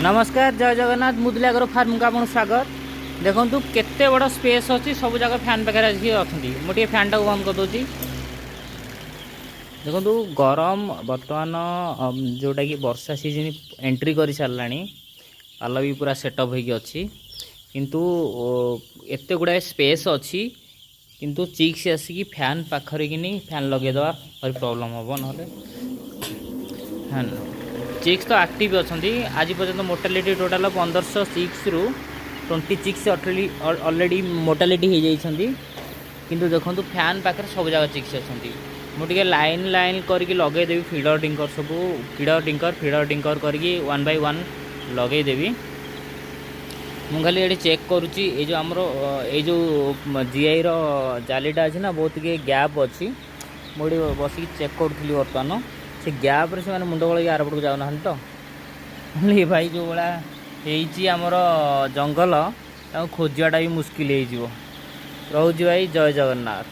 नमस्कार जय जगन्नाथ मुदली आगर फार्म का आपको स्वागत। देखो केते बड़ स्पेस अच्छी सब जगह फैन पाखे अच्छा मुझे फैन टाक बंद करदे। देखो गरम बर्तमान जोटा कि वर्षा सीजन एंट्री कर सारा पाल भी पूरा सेटअप होगी किंतु एत गुड़ाए स्पेस अच्छी किंतु चिक्स आसिकी फैन पाखरे कि फैन लगेद भारी प्रॉब्लम हम ना हाँ चिक्स तो एक्टिव अच्छा आज पर्यटन मोर्टालिटी टोटाल 1506 रु 26 ऑलरेडी मोर्टालिटी हो जाती किंतु देखो फैन पाखे सब जगह चिक्स अच्छा मुझे लाइन लाइन करके लगेदेवी फीडर टिंकर सब फीडर टिंकर करके 1 by 1 लगेदेवी। मुझे खाली ये चेक करुच्ची ये जो आमर ये जो जीआई जालीटा अच्छी ना बहुत गैप अच्छी मुझे बसिक चेक करी बर्तमान से गैप से मुंड गल आरपटू जाऊना तो ये भाई जो भाई आमर जंगल खोजाटा भी मुस्किल हो रोच भाई जय जगन्नाथ।